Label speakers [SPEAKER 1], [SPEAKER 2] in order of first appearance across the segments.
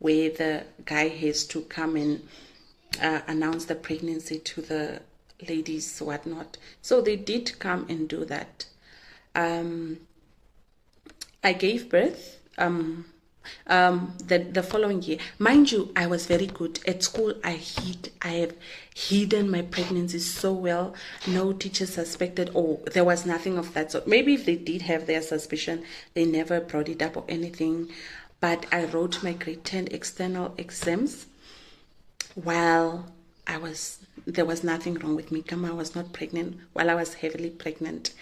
[SPEAKER 1] where the guy has to come and announce the pregnancy to the ladies, whatnot. So they did come and do that. I gave birth the following year. Mind you, I was very good at school. I have hidden my pregnancy so well. No teacher suspected, or there was nothing of that sort. Maybe if they did have their suspicion, they never brought it up or anything. But I wrote my grade 10 external exams while there was nothing wrong with me. I was not pregnant while I was heavily pregnant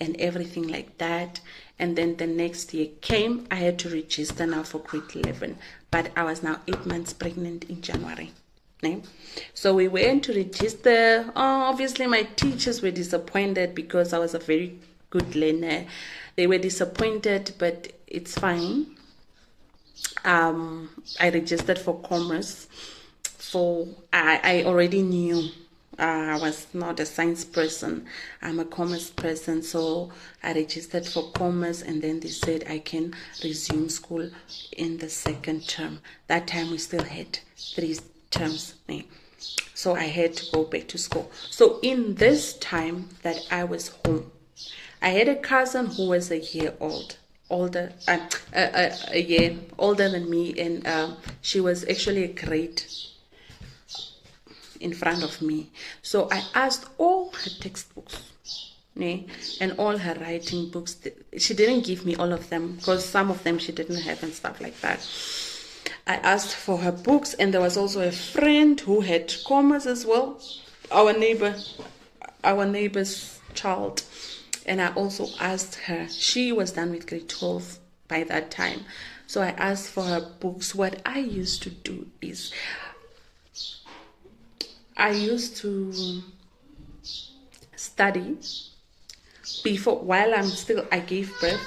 [SPEAKER 1] and everything like that. And then the next year came, I had to register now for grade 11, but I was now 8 months pregnant in January. Okay? So we went to register. Obviously my teachers were disappointed because I was a very good learner. They were disappointed, but it's fine. I registered for commerce. I already knew I was not a science person. I'm a commerce person. So I registered for commerce, and then they said I can resume school in the second term. That time we still had 3 terms. So I had to go back to school. So in this time that I was home, I had a cousin who was a year older than me, and she was actually a grade in front of me. So I asked all her textbooks and all her writing books. She didn't give me all of them because some of them she didn't have and stuff like that. I asked for her books, and there was also a friend who had commerce as well, our neighbor's child. And I also asked her, she was done with grade 12 by that time. So I asked for her books. What I used to do is I used to study while I gave birth.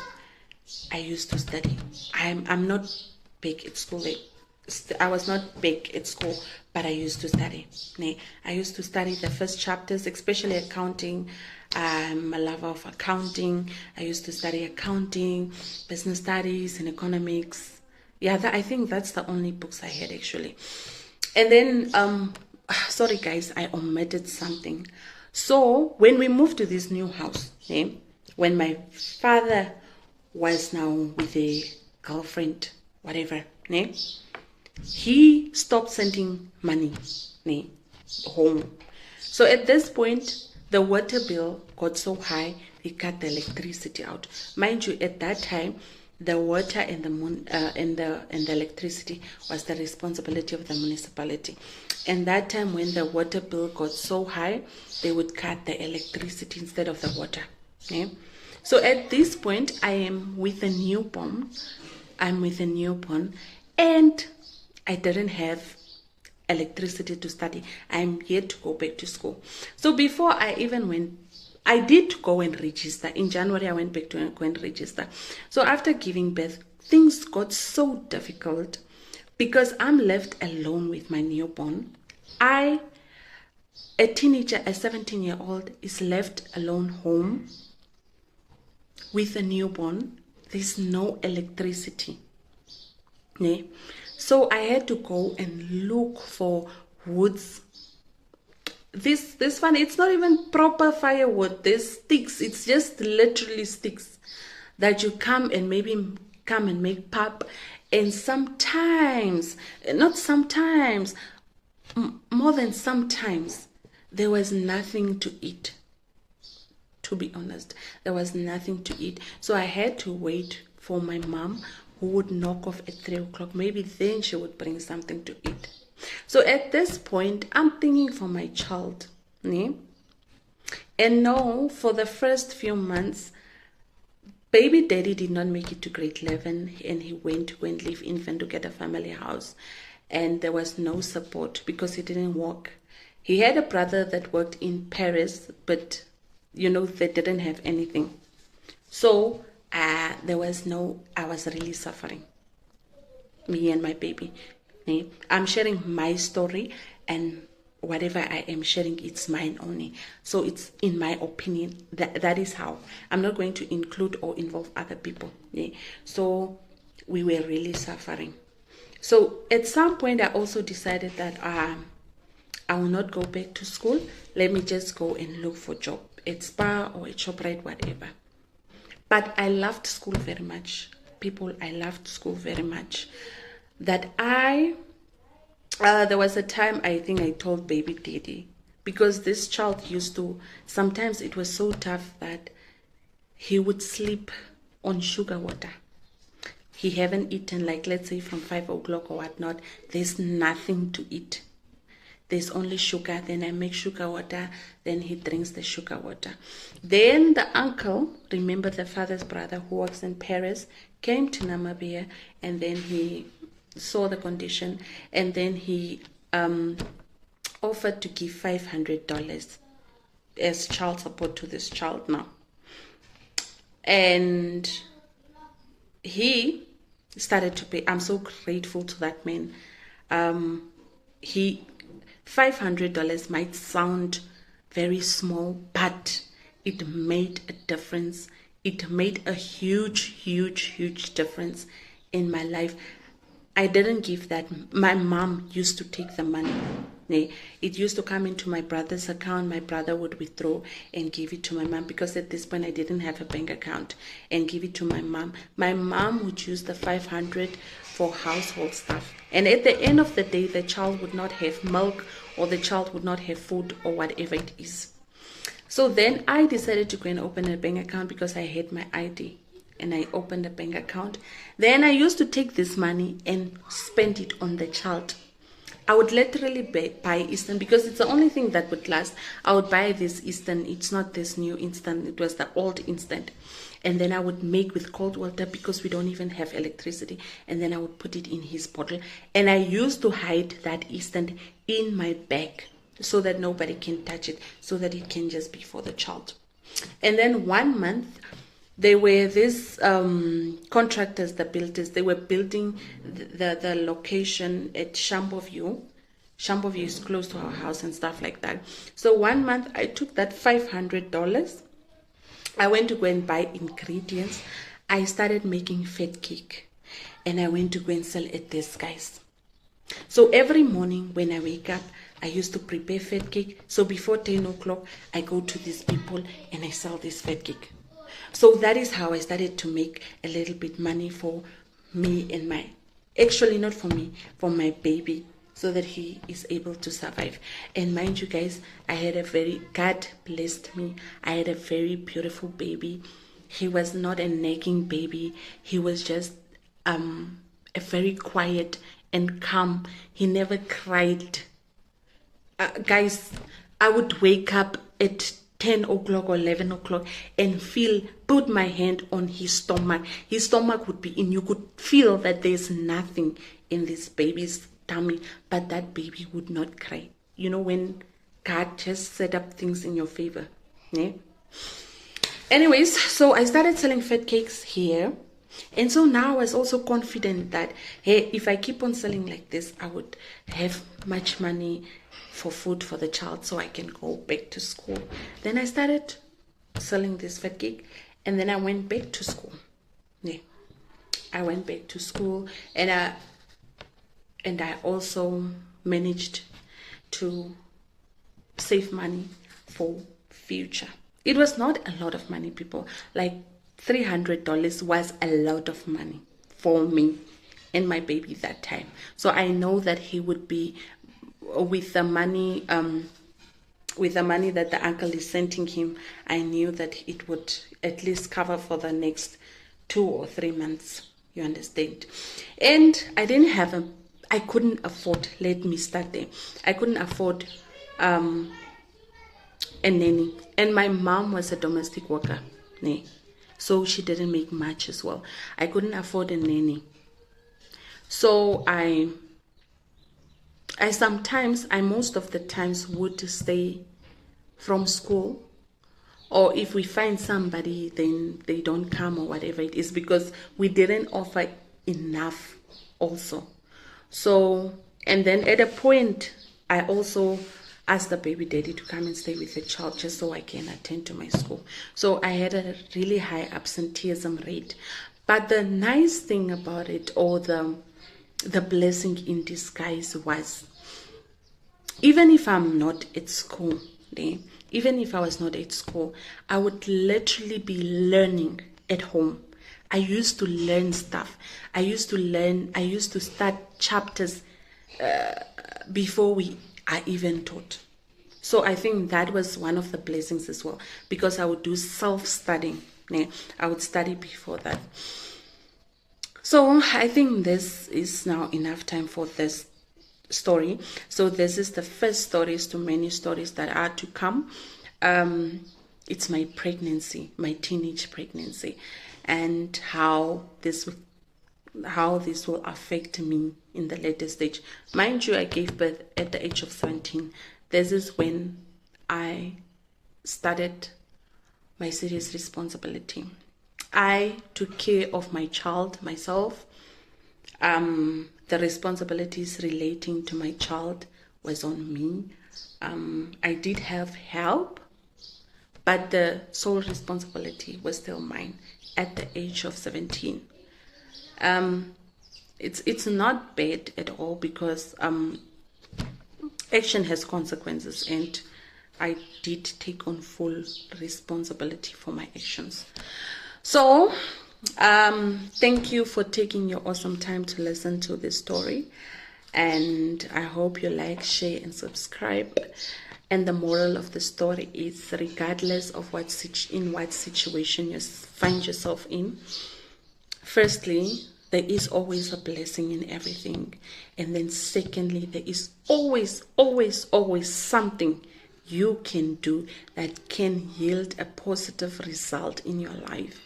[SPEAKER 1] I used to study. I'm not big at school. I was not big at school, but I used to study. I used to study the first chapters, especially accounting. I'm a lover of accounting. I used to study accounting, business studies, and economics. Yeah, I think that's the only books I had actually. And then, sorry guys, I omitted something. So when we moved to this new house, when my father was now with a girlfriend, whatever, he stopped sending money home. So at this point, the water bill got so high, they cut the electricity out. Mind you, at that time, the water and the electricity was the responsibility of the municipality. And that time when the water bill got so high, they would cut the electricity instead of the water. So at this point, I am with a newborn. And I didn't have electricity to study. I'm yet to go back to school. So before I even went, I did go and register. In January, I went back to go and register. So after giving birth, things got so difficult because I'm left alone with my newborn. A teenager, a 17-year-old, is left alone home with a newborn. There's no electricity. So I had to go and look for woods. This one, it's not even proper firewood. There's sticks. It's just literally sticks that you come and make pap. And sometimes, not sometimes, more than sometimes, there was nothing to eat. To be honest, there was nothing to eat. So I had to wait for my mom, who would knock off at 3 o'clock. Maybe then she would bring something to eat. So at this point, I'm thinking for my child. And no, for the first few months, baby daddy did not make it to grade 11, and he went to go and live in Van to get a family house. And there was no support because he didn't work. He had a brother that worked in Paris, but they didn't have anything. So I was really suffering, me and my baby. I'm sharing my story, and whatever I am sharing, it's mine only. So it's in my opinion, that is how. I'm not going to include or involve other people. So we were really suffering. So at some point, I also decided that I will not go back to school. Let me just go and look for a job at Spar or at ShopRite, whatever. But I loved school very much. People, I loved school very much. That there was a time I think I told baby daddy, because this child used to, sometimes it was so tough that he would sleep on sugar water. He haven't eaten, like let's say from 5 o'clock or whatnot, there's nothing to eat. There's only sugar. Then I make sugar water. Then he drinks the sugar water. Then the uncle, remember the father's brother who works in Paris, came to Namibia, and then he saw the condition, and then he offered to give $500 as child support to this child now. And he started to pay. I'm so grateful to that man. $500 might sound very small, but it made a difference. It made a huge difference in my life. I didn't give that. My mom used to take the money. It used to come into my brother's account. My brother would withdraw and give it to my mom, because at this point I didn't have a bank account, and give it to my mom. My mom would use the 500 for household stuff. And at the end of the day, the child would not have milk, or the child would not have food, or whatever it is. So then I decided to go and open a bank account, because I had my ID. And I opened a bank account. Then I used to take this money and spend it on the child. I would literally buy Eastern, because it's the only thing that would last. I would buy this Eastern. It's not this new instant. It was the old instant. And then I would make with cold water, because we don't even have electricity. And then I would put it in his bottle. And I used to hide that Eastern in my bag, so that nobody can touch it, so that it can just be for the child. And then 1 month, they were these contractors, the builders. They were building the location at Shamboview. Shamboview is close to our house and stuff like that. So 1 month, I took that $500. I went to go and buy ingredients. I started making fat cake. And I went to go and sell at this guy's. So every morning when I wake up, I used to prepare fat cake. So before 10 o'clock, I go to these people and I sell this fat cake. So that is how I started to make a little bit money for me and actually not for me, for my baby, so that he is able to survive. And mind you guys, God blessed me. I had a very beautiful baby. He was not a nagging baby. He was just a very quiet and calm. He never cried. Guys, I would wake up at 10 o'clock or 11 o'clock and put my hand on his stomach. His stomach would be in. You could feel that there's nothing in this baby's tummy, but that baby would not cry. You know, when God just set up things in your favor. Yeah? Anyways, so I started selling fat cakes here. And so now I was also confident that, hey, if I keep on selling like this, I would have much money for food for the child, so I can go back to school. Then I started selling this fat cake, and then I went back to school. Yeah, I went back to school, and I also managed to save money for future. It was not a lot of money, people. Like $300 was a lot of money for me and my baby that time. So I know that he would be with the money that the uncle is sending him. I knew that it would at least cover for the next 2 or 3 months. You understand? And I couldn't afford, let me start there. I couldn't afford a nanny. And my mom was a domestic worker. So she didn't make much as well. I couldn't afford a nanny. So most of the times would stay from school, or if we find somebody, then they don't come or whatever it is, because we didn't offer enough also. So, and then at a point, I also asked the baby daddy to come and stay with the child, just so I can attend to my school. So I had a really high absenteeism rate. But the nice thing about it, or the the blessing in disguise was, even if I'm not at school, even if I was not at school, I would literally be learning at home. I used to learn stuff. I used to start chapters before we are even taught. So I think that was one of the blessings as well, because I would do self-studying. I would study before that. So I think this is now enough time for this story. So this is the first stories to many stories that are to come. It's my pregnancy, my teenage pregnancy, and how this will affect me in the later stage. Mind you, I gave birth at the age of 17. This is when I started my serious responsibility. I took care of my child myself. The responsibilities relating to my child was on me. I did have help, but the sole responsibility was still mine at the age of 17. It's not bad at all, because action has consequences, and I did take on full responsibility for my actions. So thank you for taking your awesome time to listen to this story, and I hope you like, share, and subscribe. And the moral of the story is, regardless of what situation you find yourself in, firstly, there is always a blessing in everything. And then secondly, there is always something you can do that can yield a positive result in your life.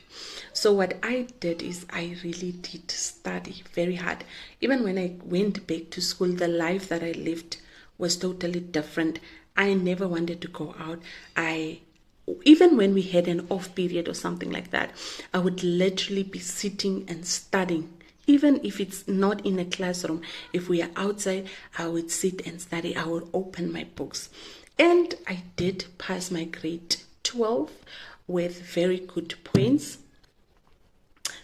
[SPEAKER 1] So what I did is, I really did study very hard. Even when I went back to school, the life that I lived was totally different. I never wanted to go out. Even when we had an off period or something like that, I would literally be sitting and studying. Even if it's not in a classroom, if we are outside, I would sit and study. I would open my books. And I did pass my grade 12 with very good points.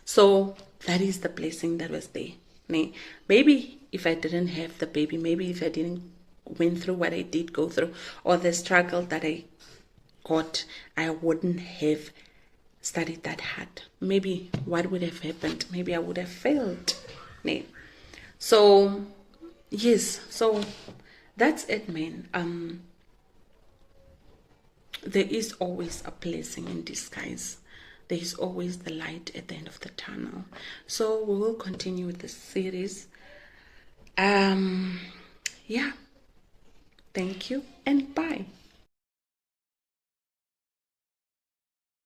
[SPEAKER 1] So that is the blessing that was there. Maybe if I didn't have the baby, maybe if I didn't went through what I did go through, or the struggle that I got, I wouldn't have studied that hard. Maybe what would have happened? Maybe I would have failed. So yes, so that's it, man. There is always a blessing in disguise. There is always the light at the end of the tunnel. So we will continue with this series. Yeah. Thank you and bye.